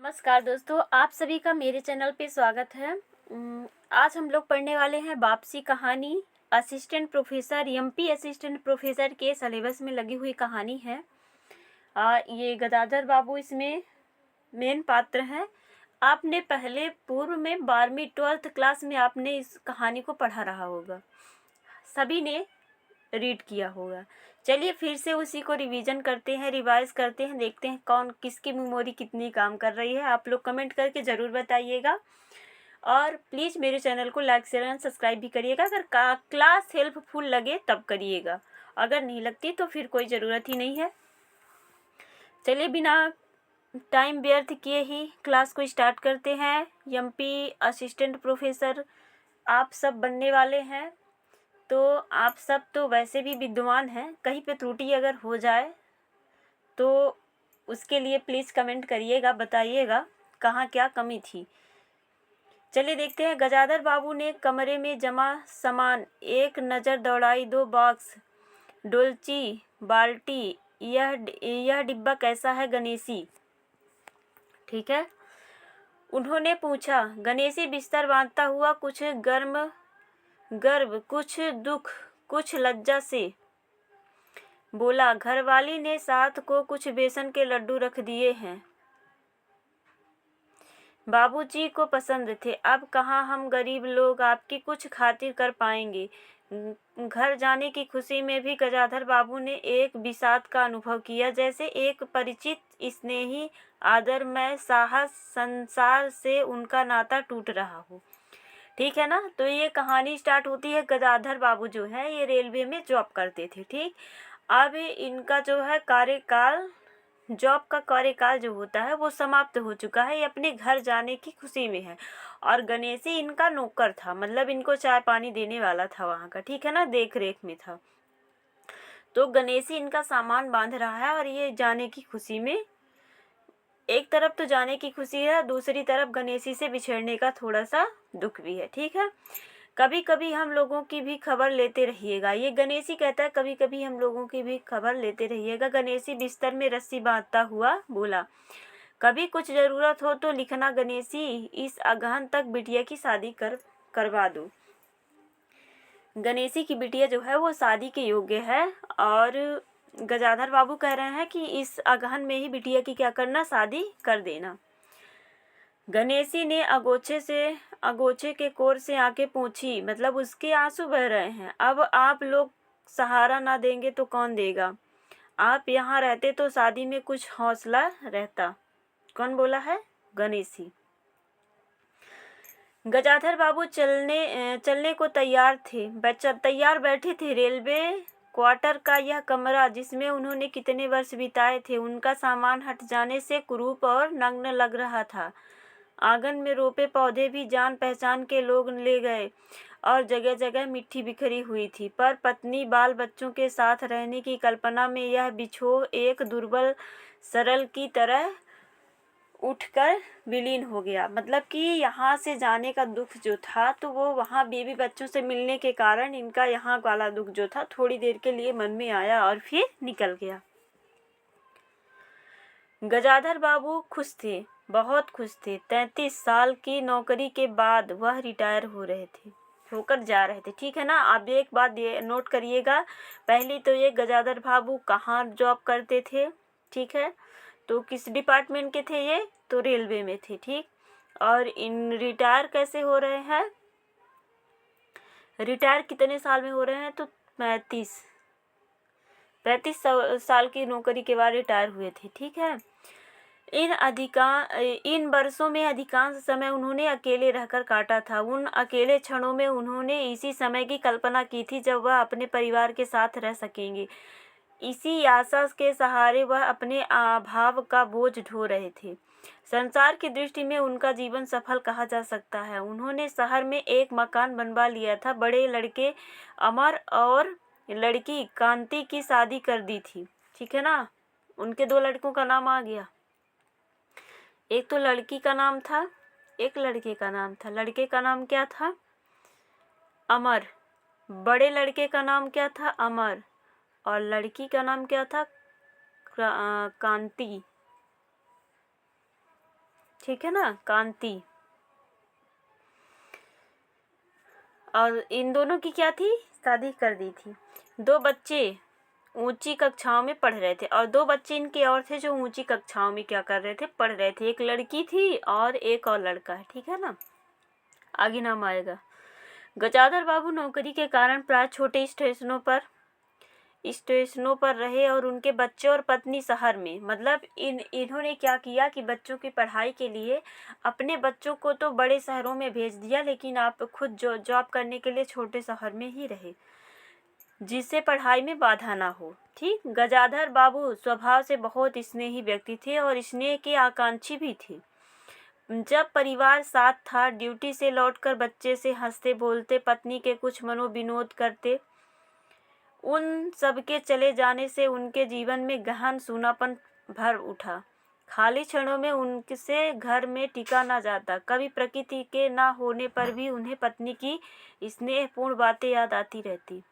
नमस्कार दोस्तों, आप सभी का मेरे चैनल पे स्वागत है। आज हम लोग पढ़ने वाले हैं वापसी कहानी। Assistant professor MP assistant professor के सिलेबस में लगी हुई कहानी है। ये गदाधर बाबू इसमें मेन पात्र हैं। आपने पहले पूर्व में 12वीं 12th क्लास में आपने इस कहानी को पढ़ा रहा होगा, सभी ने रीड किया होगा। चलिए फिर से उसी को रिवीजन करते हैं, रिवाइज करते हैं, देखते हैं कौन किसकी मेमोरी कितनी काम कर रही है। आप लोग कमेंट करके ज़रूर बताइएगा और प्लीज़ मेरे चैनल को लाइक शेयर एंड सब्सक्राइब भी करिएगा। अगर क्लास हेल्पफुल लगे तब करिएगा, अगर नहीं लगती तो फिर कोई ज़रूरत ही नहीं है। चलिए बिना टाइम व्यर्थ किए ही क्लास को स्टार्ट करते हैं। एमपी असिस्टेंट प्रोफेसर आप सब बनने वाले हैं, तो आप सब तो वैसे भी विद्वान हैं। कहीं पे त्रुटि अगर हो जाए तो उसके लिए प्लीज़ कमेंट करिएगा, बताइएगा कहाँ क्या कमी थी। चलिए देखते हैं। गजाधर बाबू ने कमरे में जमा सामान एक नज़र दौड़ाई। 2 बॉक्स, डोलची, बाल्टी। यह डिब्बा कैसा है गणेशी? ठीक है, उन्होंने पूछा। गणेशी बिस्तर बांधता हुआ कुछ गर्व, कुछ दुख, कुछ लज्जा से बोला। घरवाली ने साथ को कुछ बेसन के लड्डू रख दिए हैं, बाबूजी को पसंद थे। अब कहाँ हम गरीब लोग आपकी कुछ खातिर कर पाएंगे। घर जाने की खुशी में भी गजाधर बाबू ने एक विषाद का अनुभव किया, जैसे एक परिचित स्नेही आदरमय साहस संसार से उनका नाता टूट रहा हो। ठीक है ना। तो ये कहानी स्टार्ट होती है। गजाधर बाबू जो है ये रेलवे में जॉब करते थे। ठीक, अब इनका जो है कार्यकाल, जॉब का कार्यकाल जो होता है वो समाप्त हो चुका है। ये अपने घर जाने की खुशी में है और गणेशी इनका नौकर था, मतलब इनको चाय पानी देने वाला था वहाँ का। ठीक है ना, देख रेख में था। तो गणेशी इनका सामान बांध रहा है और ये जाने की खुशी में, एक तरफ तो जाने की खुशी है, दूसरी तरफ गणेशी से बिछड़ने का थोड़ा सा दुख भी है। ठीक है, कभी कभी हम लोगों की भी खबर लेते रहिएगा, ये गणेशी कहता है। कभी कभी हम लोगों की भी खबर लेते रहिएगा। गणेशी बिस्तर में रस्सी बांधता हुआ बोला। कभी कुछ ज़रूरत हो तो लिखना गणेशी, इस अगहन तक बिटिया की शादी करवा दो। गणेशी की बिटिया जो है वो शादी के योग्य है और गजाधर बाबू कह रहे हैं कि इस अगहन में ही बिटिया की क्या करना, शादी कर देना। गणेशी ने अगोछे के कोर से आंखें पोंछी, मतलब उसके आंसू बह रहे हैं। अब आप लोग सहारा ना देंगे तो कौन देगा? आप यहाँ रहते तो शादी में कुछ हौसला रहता। कौन बोला है? गणेशी। गजाधर बाबू चलने को तैयार बैठे थे। रेलवे क्वार्टर का यह कमरा, जिसमें उन्होंने कितने वर्ष बिताए थे, उनका सामान हट जाने से कुरूप और नग्न लग रहा था। आंगन में रोपे पौधे भी जान पहचान के लोग ले गए और जगह जगह मिट्टी बिखरी हुई थी। पर पत्नी बाल बच्चों के साथ रहने की कल्पना में यह बिछोह एक दुर्बल सरल की तरह उठकर विलीन हो गया। मतलब कि यहाँ से जाने का दुख जो था, तो वो वहाँ बेबी बच्चों से मिलने के कारण इनका यहाँ वाला दुख जो था थोड़ी देर के लिए मन में आया और फिर निकल गया। गजाधर बाबू खुश थे, बहुत खुश थे। 33 साल की नौकरी के बाद वह रिटायर होकर जा रहे थे। ठीक है ना। अब एक बात ये नोट करिएगा, पहली तो ये गजाधर बाबू कहाँ जॉब करते थे। ठीक है, तो किस डिपार्टमेंट के थे ये? तो रेलवे में थे। ठीक, और इन रिटायर कैसे हो रहे हैं? रिटायर कितने साल में हो रहे हैं? तो 35 साल की नौकरी के बाद रिटायर हुए थे। ठीक है, इन वर्षों में अधिकांश समय उन्होंने अकेले रहकर काटा था। उन अकेले क्षणों में उन्होंने इसी समय की कल्पना की थी जब वह अपने परिवार के साथ रह सकेंगे। इसी आशा के सहारे वह अपने अभाव का बोझ ढो रहे थे। संसार की दृष्टि में उनका जीवन सफल कहा जा सकता है। उन्होंने शहर में एक मकान बनवा लिया था। बड़े लड़के अमर और लड़की कांति की शादी कर दी थी। ठीक है ना, उनके 2 लड़कों का नाम आ गया। एक तो लड़की का नाम था, एक लड़के का नाम था। लड़के का नाम क्या था? अमर। बड़े लड़के का नाम क्या था? अमर। और लड़की का नाम क्या था? कांति। ठीक है ना, कांति। और इन दोनों की क्या थी, शादी कर दी थी। 2 बच्चे ऊंची कक्षाओं में पढ़ रहे थे, और 2 बच्चे इनके और थे जो ऊंची कक्षाओं में क्या कर रहे थे, पढ़ रहे थे। एक लड़की थी और एक और लड़का है, ठीक है ना, आगे नाम आएगा। गजाधर बाबू नौकरी के कारण प्राय छोटे स्टेशनों पर रहे, और उनके बच्चे और पत्नी शहर में। मतलब इन्होंने क्या किया कि बच्चों की पढ़ाई के लिए अपने बच्चों को तो बड़े शहरों में भेज दिया, लेकिन आप खुद जॉब करने के लिए छोटे शहर में ही रहे, जिससे पढ़ाई में बाधा ना हो। ठीक, गजाधर बाबू स्वभाव से बहुत स्नेही व्यक्ति थे और स्नेह के आकांक्षी भी थे। जब परिवार साथ था, ड्यूटी से लौटकर बच्चे से हंसते बोलते, पत्नी के कुछ मनोविनोद करते। उन सबके चले जाने से उनके जीवन में गहन सूनापन भर उठा। खाली क्षणों में उनसे घर में टिका ना जाता। कभी प्रकृति के ना होने पर भी उन्हें पत्नी की स्नेहपूर्ण बातें याद आती रहती।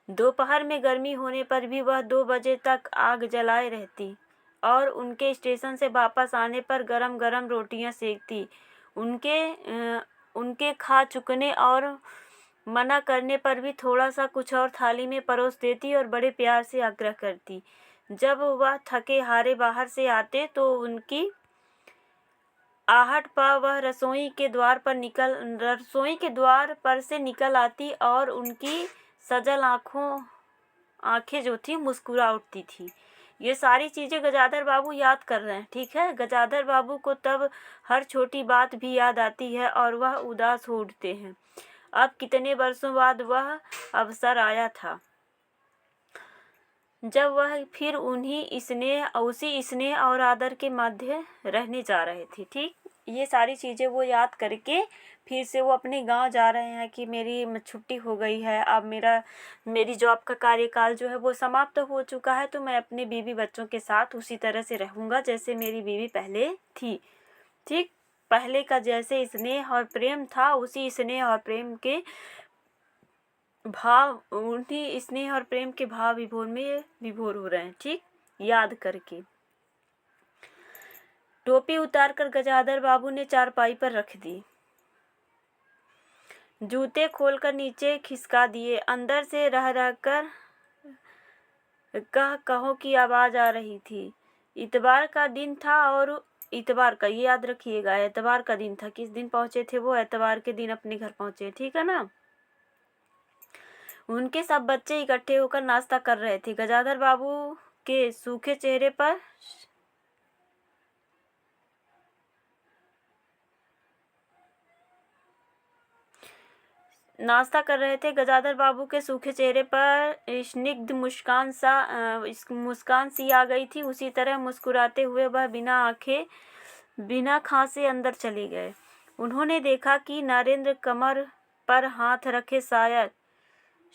दोपहर में गर्मी होने पर भी वह 2 बजे तक आग जलाए रहती और उनके स्टेशन से वापस आने पर गरम गरम रोटियां सेकती। उनके खा चुकने और मना करने पर भी थोड़ा सा कुछ और थाली में परोस देती और बड़े प्यार से आग्रह करती। जब वह थके हारे बाहर से आते तो उनकी आहट पर वह रसोई के द्वार पर से निकल आती और उनकी सजल आंखें जो थी मुस्कुरा उठती थी। ये सारी चीज़ें गजाधर बाबू याद कर रहे हैं, ठीक है। गजाधर बाबू को तब हर छोटी बात भी याद आती है और वह उदास हो उठते हैं। अब कितने वर्षों बाद वह अवसर आया था जब वह फिर उसी स्नेह और आदर के मध्य रहने जा रहे थे। ठीक, ये सारी चीज़ें वो याद करके फिर से वो अपने गांव जा रहे हैं कि मेरी छुट्टी हो गई है, अब मेरी जॉब का कार्यकाल जो है वो समाप्त हो चुका है, तो मैं अपने बीवी बच्चों के साथ उसी तरह से रहूँगा जैसे मेरी बीवी पहले थी। ठीक, पहले का जैसे स्नेह और प्रेम था, उसी स्नेह और प्रेम के भाव विभोर में विभोर हो रहे हैं। ठीक, याद करके टोपी उतारकर गजाधर बाबू ने चारपाई पर रख दी। जूते खोलकर नीचे खिसका दिए। अंदर से रह रहकर कहो की आवाज आ रही थी। इतवार का दिन था और इतवार का, ये याद रखिएगा, इतवार का दिन था। किस दिन पहुंचे थे वो, इतवार के दिन अपने घर पहुंचे, ठीक है ना। उनके सब बच्चे इकट्ठे होकर नाश्ता कर रहे थे। गजाधर बाबू के सूखे चेहरे पर नाश्ता कर रहे थे। गजाधर बाबू के सूखे चेहरे पर स्निग्ध मुस्कान सी आ गई थी। उसी तरह मुस्कुराते हुए वह बिना खांसे अंदर चले गए। उन्होंने देखा कि नरेंद्र कमर पर हाथ रखे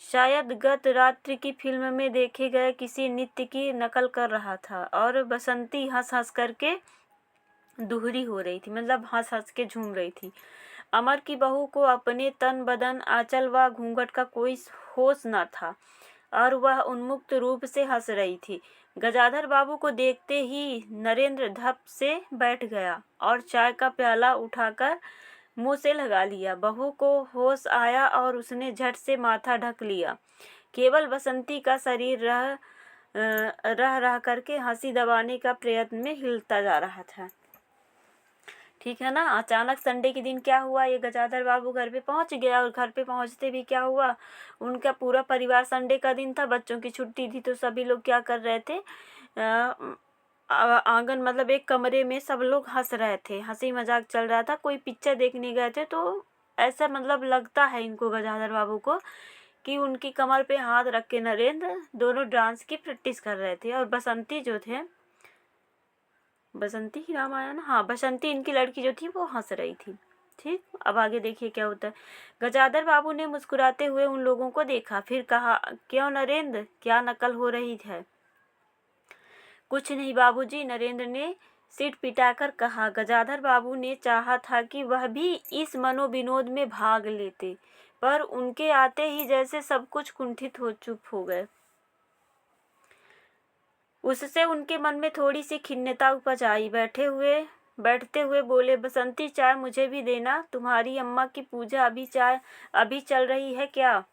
शायद गत रात्रि की फिल्म में देखे गए किसी नृत्य की नकल कर रहा था, और बसंती हंस हंस करके दुहरी हो रही थी, मतलब हंस हंस के झूम रही थी। अमर की बहू को अपने तन बदन आंचल व घूंघट का कोई होश न था और वह उन्मुक्त रूप से हंस रही थी। गजाधर बाबू को देखते ही नरेंद्र धप से बैठ गया और चाय का प्याला उठाकर मुंह से लगा लिया। बहू को होश आया और उसने झट से माथा ढक लिया। केवल बसंती का शरीर रह करके हंसी दबाने का प्रयत्न में हिलता जा रहा था, ठीक है ना। अचानक संडे के दिन क्या हुआ, ये गजाधर बाबू घर पे पहुंच गया और घर पे पहुंचते भी क्या हुआ, उनका पूरा परिवार, संडे का दिन था, बच्चों की छुट्टी थी, तो सभी लोग क्या कर रहे थे, आंगन मतलब एक कमरे में सब लोग हंस रहे थे, हंसी मजाक चल रहा था। कोई पिक्चर देखने गए थे, तो ऐसा मतलब लगता है इनको, गजाधर बाबू को, कि उनकी कमर पे हाथ रख के नरेंद्र दोनों डांस की प्रैक्टिस कर रहे थे और बसंती जो थे, बसंती ही नाम आया ना, हाँ, बसंती इनकी लड़की जो थी वो हंस रही थी। ठीक, अब आगे देखिए क्या होता है। गजाधर बाबू ने मुस्कुराते हुए उन लोगों को देखा, फिर कहा, क्यों नरेंद्र, क्या नकल हो रही है? कुछ नहीं बाबूजी, नरेंद्र ने सिर पिटाकर कहा। गजाधर बाबू ने चाहा था कि वह भी इस मनोविनोद में भाग लेते, पर उनके आते ही जैसे सब कुछ कुंठित हो चुप हो गए। उससे उनके मन में थोड़ी सी खिन्नता उपज आई। बैठते हुए बोले, बसंती चाय मुझे भी देना। तुम्हारी अम्मा की पूजा अभी चल रही है क्या?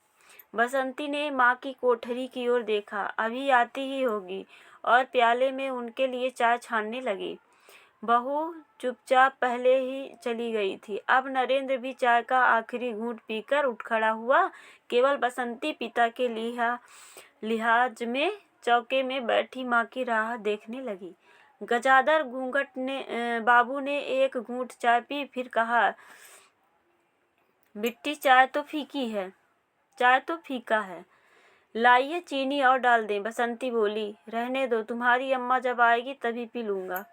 बसंती ने माँ की कोठरी की ओर देखा। अभी आती ही होगी, और प्याले में उनके लिए चाय छानने लगी। बहू चुपचाप पहले ही चली गई थी। अब नरेंद्र भी चाय का आखिरी घूंट पीकर उठ खड़ा हुआ। केवल बसंती पिता के लिहाज में चौके में बैठी माँ की राह देखने लगी। गजाधर बाबू ने एक घूंट चाय पी, फिर कहा, बिट्टी चाय तो फीका है, लाइए चीनी और डाल दें। बसंती बोली, रहने दो, तुम्हारी अम्मा जब आएगी तभी पी लूँगा।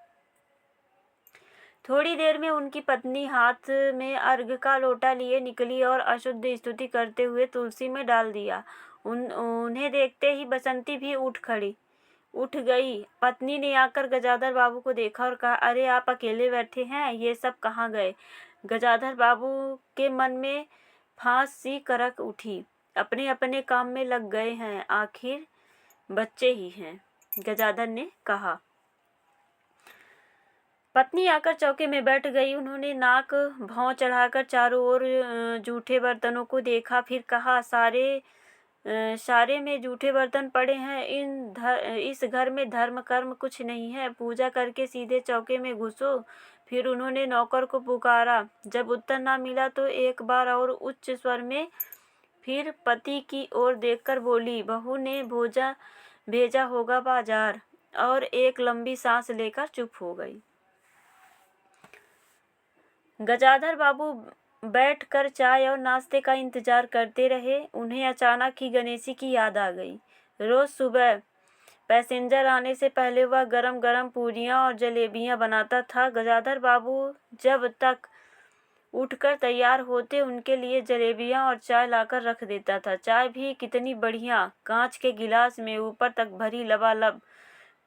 थोड़ी देर में उनकी पत्नी हाथ में अर्घ का लोटा लिए निकली और अशुद्ध स्तुति करते हुए तुलसी में डाल दिया। उन्हें देखते ही बसंती भी उठ गई। पत्नी ने आकर गजाधर बाबू को देखा और कहा, अरे आप अकेले बैठे हैं, ये सब कहाँ गए? गजाधर बाबू के मन में फांस सी करक उठी। अपने अपने काम में लग गए हैं, आखिर बच्चे ही हैं, गजाधर ने कहा। पत्नी आकर चौके में बैठ गई। उन्होंने नाक भौं चढ़ाकर चारों ओर जूठे बर्तनों को देखा, फिर कहा, सारे में जूठे बर्तन पड़े हैं। इस घर में धर्म कर्म कुछ नहीं है, पूजा करके सीधे चौके में घुसो। फिर उन्होंने नौकर को पुकारा। जब उत्तर ना मिला तो एक बार और उच्च स्वर में फिर पति की ओर देखकर बोली, बहू ने भेजा होगा बाजार। और एक लंबी सांस लेकर चुप हो गई। गजाधर बाबू बैठकर चाय और नाश्ते का इंतजार करते रहे। उन्हें अचानक ही गणेशी की याद आ गई। रोज सुबह पैसेंजर आने से पहले वह गरम गरम पूरियां और जलेबियां बनाता था। गजाधर बाबू जब तक उठकर तैयार होते उनके लिए जलेबियां और चाय लाकर रख देता था। चाय भी कितनी बढ़िया, कांच के गिलास में ऊपर तक भरी लबालब,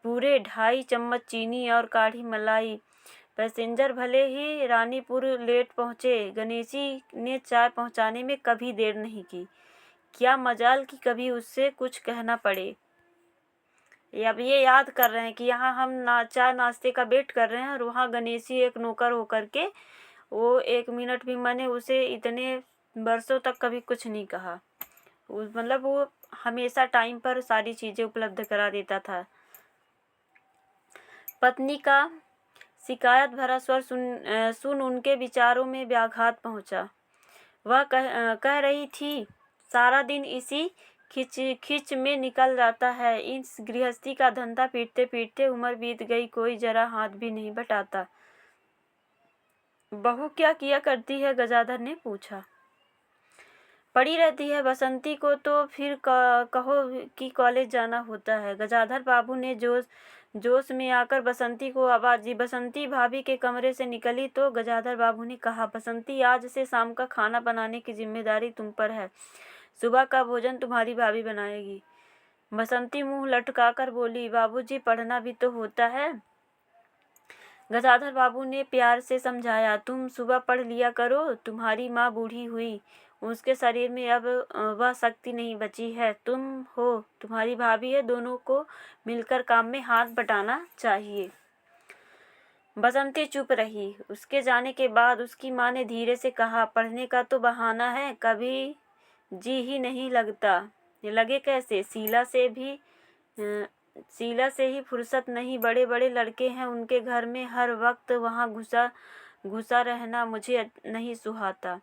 पूरे 2.5 चम्मच चीनी और काढ़ी मलाई। पैसेंजर भले ही रानीपुर लेट पहुँचे, गणेशी ने चाय पहुँचाने में कभी देर नहीं की। क्या मजाल कि कभी उससे कुछ कहना पड़े। अब ये याद कर रहे हैं कि यहाँ हम चाय नाश्ते का वेट कर रहे हैं और वहाँ गणेशी एक नौकर होकर के वो 1 मिनट भी, मैंने उसे इतने वर्षों तक कभी कुछ नहीं कहा। मतलब वो हमेशा टाइम पर सारी चीज़ें उपलब्ध करा देता था। पत्नी का शिकायत भरा स्वर सुन उनके विचारों में व्याघात पहुंचा। वह कह रही थी, सारा दिन इसी खिच में निकल जाता है। इस गृहस्थी का धंधा पीटते पीटते उम्र बीत गई, कोई जरा हाथ भी नहीं बटाता। बहू क्या किया करती है? गजाधर ने पूछा। पड़ी रहती है। बसंती को तो फिर कहो कि कॉलेज जाना होता है। गजाधर बाबू ने जोश में आकर बसंती को आवाज दी। बसंती भाभी के कमरे से निकली तो गजाधर बाबू ने कहा, बसंती, आज से शाम का खाना बनाने की जिम्मेदारी तुम पर है। सुबह का भोजन तुम्हारी भाभी बनाएगी। बसंती मुंह लटकाकर बोली, बाबूजी, पढ़ना भी तो होता है। गजाधर बाबू ने प्यार से समझाया, तुम सुबह पढ़ लिया करो। तुम्हारी माँ बूढ़ी हुई, उसके शरीर में अब वह शक्ति नहीं बची है। तुम हो, तुम्हारी भाभी है, दोनों को मिलकर काम में हाथ बटाना चाहिए। बसंती चुप रही। उसके जाने के बाद उसकी माँ ने धीरे से कहा, पढ़ने का तो बहाना है, कभी जी ही नहीं लगता। लगे कैसे? शीला से ही फुर्सत नहीं। बड़े बड़े लड़के हैं उनके घर में, हर वक्त वहाँ घुसा रहना मुझे नहीं सुहाता।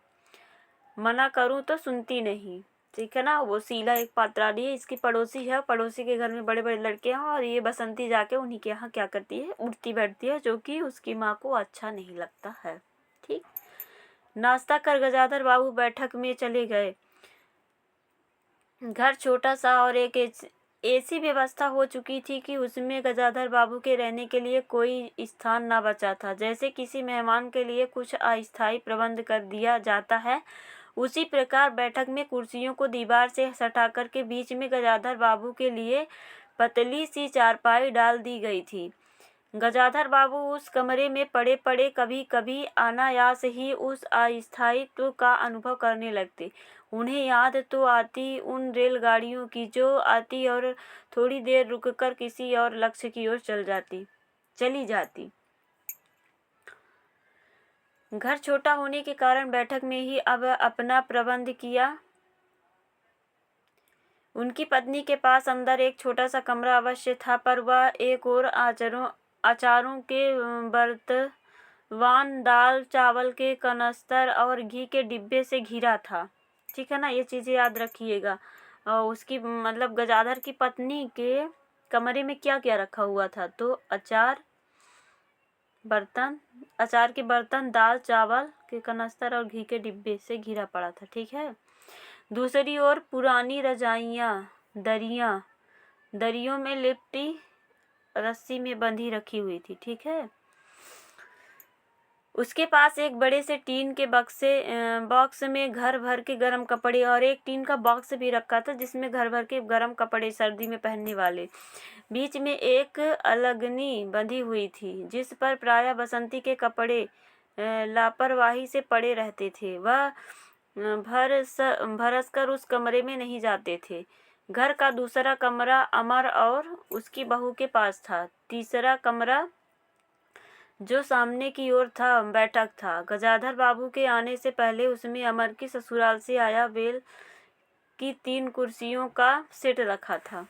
मना करूं तो सुनती नहीं। ठीक है ना। वो शीला एक पात्राली है, इसकी पड़ोसी है। पड़ोसी के घर में बड़े बड़े लड़के हैं और ये बसंती जाके उन्हीं के यहाँ क्या करती है, उठती बैठती है, जो कि उसकी माँ को अच्छा नहीं लगता है। ठीक। नाश्ता कर गजाधर बाबू बैठक में चले गए। घर छोटा सा और एक ऐसी व्यवस्था हो चुकी थी कि उसमें गजाधर बाबू के रहने के लिए कोई स्थान ना बचा था। जैसे किसी मेहमान के लिए कुछ अस्थायी प्रबंध कर दिया जाता है, उसी प्रकार बैठक में कुर्सियों को दीवार से सटा कर के बीच में गजाधर बाबू के लिए पतली सी चारपाई डाल दी गई थी। गजाधर बाबू उस कमरे में पड़े पड़े कभी कभी अनायास ही उस अस्थायित्व का अनुभव करने लगते। उन्हें याद तो आती उन रेलगाड़ियों की जो आती और थोड़ी देर रुककर किसी और लक्ष्य की ओर चली जाती। घर छोटा होने के कारण बैठक में ही अब अपना प्रबंध किया। उनकी पत्नी के पास अंदर एक छोटा सा कमरा अवश्य था, पर वह एक और अचारों के बर्तवान, दाल चावल के कनस्तर और घी के डिब्बे से घिरा था। ठीक है ना, ये चीज़ें याद रखिएगा। और उसकी मतलब गजाधर की पत्नी के कमरे में क्या क्या रखा हुआ था, तो अचार के बर्तन, दाल चावल के कनस्तर और घी के डिब्बे से घिरा पड़ा था। ठीक है। दूसरी ओर पुरानी रजाइयाँ, दरियों में लिपटी रस्सी में बंधी रखी हुई थी। ठीक है। उसके पास एक बड़े से टीन के बॉक्स में घर भर के गर्म कपड़े और एक टीन का बॉक्स भी रखा था जिसमें घर भर के गर्म कपड़े, सर्दी में पहनने वाले। बीच में एक अलगनी बंधी हुई थी जिस पर प्रायः बसंती के कपड़े लापरवाही से पड़े रहते थे। वह भरसकर उस कमरे में नहीं जाते थे। घर का दूसरा कमरा अमर और उसकी बहू के पास था। तीसरा कमरा जो सामने की ओर था, बैठक था। गजाधर बाबू के आने से पहले उसमें अमर की ससुराल से आया बेल की 3 कुर्सियों का सेट रखा था।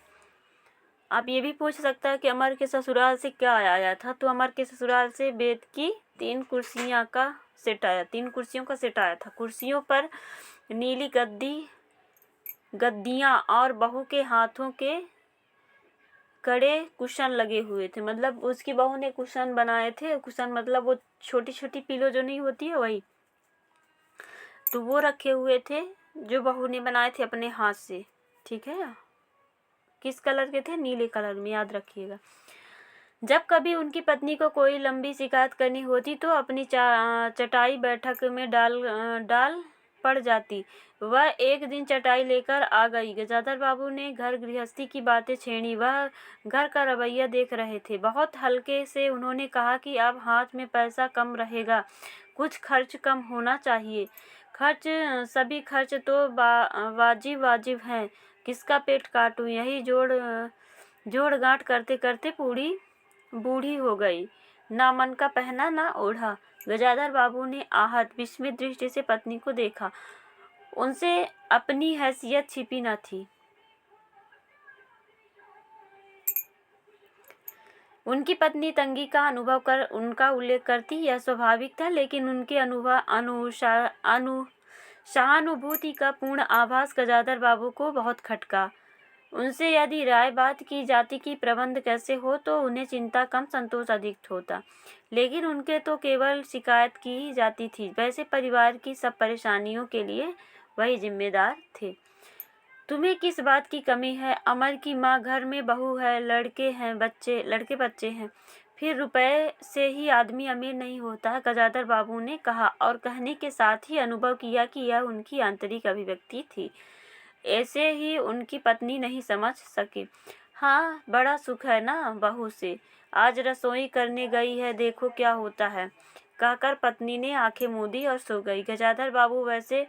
आप ये भी पूछ सकता है कि अमर के ससुराल से क्या आया था, तो अमर के ससुराल से बेत की 3 कुर्सियों का सेट आया था। कुर्सियों पर नीली गद्दियाँ और बहू के हाथों के कड़े कुशन लगे हुए थे। मतलब उसकी बहू ने कुशन बनाए थे। कुशन मतलब वो छोटी छोटी पिलो जो नहीं होती है वही, तो वो रखे हुए थे जो बहू ने बनाए थे अपने हाथ से। ठीक है। किस कलर के थे? नीले कलर में, याद रखिएगा। जब कभी उनकी पत्नी को कोई लंबी शिकायत करनी होती तो अपनी चटाई बैठक में डाल पड़ जाती। वह एक दिन चटाई लेकर आ गई। गजाधर बाबू ने घर गृहस्थी की बातें छेड़ी। वह घर का रवैया देख रहे थे। बहुत हल्के से उन्होंने कहा कि अब हाथ में पैसा कम रहेगा, कुछ खर्च कम होना चाहिए। सभी खर्च तो वाजिब हैं, किसका पेट काटूं। यही जोड़ गांठ करते करते बूढ़ी हो गई, ना मन का पहना ना ओढ़ा। गजाधर बाबू ने आहत विस्मित दृष्टि से पत्नी को देखा। उनसे अपनी हैसियत छिपी न थी। उनकी पत्नी तंगी का अनुभव कर उनका उल्लेख करती, यह स्वाभाविक था, लेकिन उनके सहानुभूति का पूर्ण आभास गजाधर बाबू को बहुत खटका। उनसे यदि राय बात की जाती कि प्रबंध कैसे हो, तो उन्हें चिंता कम, संतोष अधिक होता। लेकिन उनके तो केवल शिकायत की ही जाती थी। वैसे परिवार की सब परेशानियों के लिए वही जिम्मेदार थे। तुम्हें किस बात की कमी है? अमर की माँ, घर में बहू है, लड़के बच्चे हैं, फिर रुपए से ही आदमी अमीर नहीं होता है, गजाधर बाबू ने कहा और कहने के साथ ही अनुभव किया कि यह उनकी आंतरिक अभिव्यक्ति थी। ऐसे ही उनकी पत्नी नहीं समझ सके। हाँ, बड़ा सुख है ना बहू से, आज रसोई करने गई है, देखो क्या होता है, कहकर पत्नी ने आंखें मूंदी और सो गई। गजाधर बाबू वैसे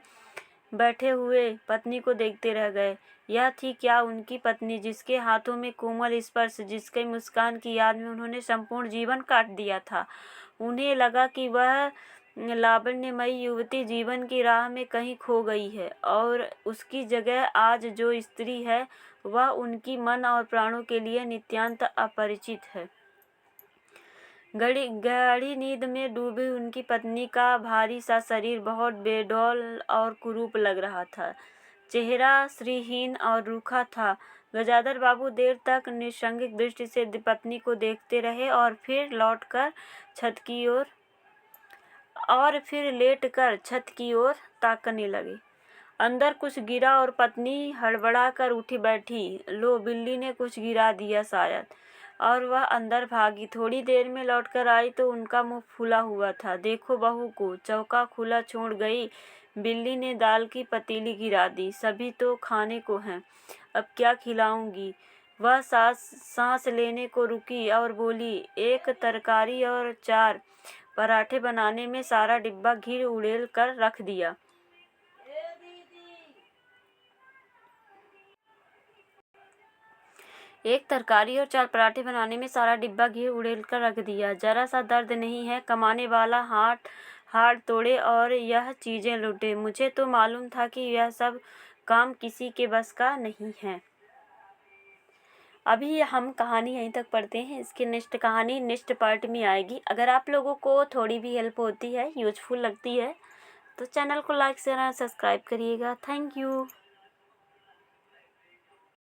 बैठे हुए पत्नी को देखते रह गए। यह थी क्या उनकी पत्नी, जिसके हाथों में कोमल स्पर्श, जिसके मुस्कान की याद में उन्होंने संपूर्ण जीवन काट दिया था। उन्हें लगा कि वह लावण्यमयी युवती जीवन की राह में कहीं खो गई है और उसकी जगह आज जो स्त्री है वह उनकी मन और प्राणों के लिए नितांत अपरिचित है। गहरी नींद में डूबी उनकी पत्नी का भारी सा शरीर बहुत बेडौल और कुरूप लग रहा था। चेहरा श्रीहीन और रूखा था। गजाधर बाबू देर तक निस्संदिग्ध दृष्टि से पत्नी को देखते रहे और फिर लेटकर छत की ओर ताकने लगे। अंदर कुछ गिरा और पत्नी हड़बड़ा कर उठी बैठी। लो, बिल्ली ने कुछ गिरा दिया शायद, और वह अंदर भागी। थोड़ी देर में लौटकर आई तो उनका मुंह फूला हुआ था। देखो बहू को, चौका खुला छोड़ गई, बिल्ली ने दाल की पतीली गिरा दी, सभी तो खाने को हैं, अब क्या खिलाऊंगी। वह सांस लेने को रुकी और बोली, एक तरकारी और 4 पराठे बनाने में सारा डिब्बा घी उड़ेल कर रख दिया। एक तरकारी और 4 पराठे बनाने में सारा डिब्बा घी उड़ेल कर रख दिया। जरा सा दर्द नहीं है, कमाने वाला हाथ तोड़े और यह चीज़ें लूटे। मुझे तो मालूम था कि यह सब काम किसी के बस का नहीं है। अभी हम कहानी यहीं तक पढ़ते हैं। इसकी नेक्स्ट कहानी नेक्स्ट पार्ट में आएगी। अगर आप लोगों को थोड़ी भी हेल्प होती है, यूजफुल लगती है, तो चैनल को लाइक शेयर और सब्सक्राइब करिएगा। Thank you.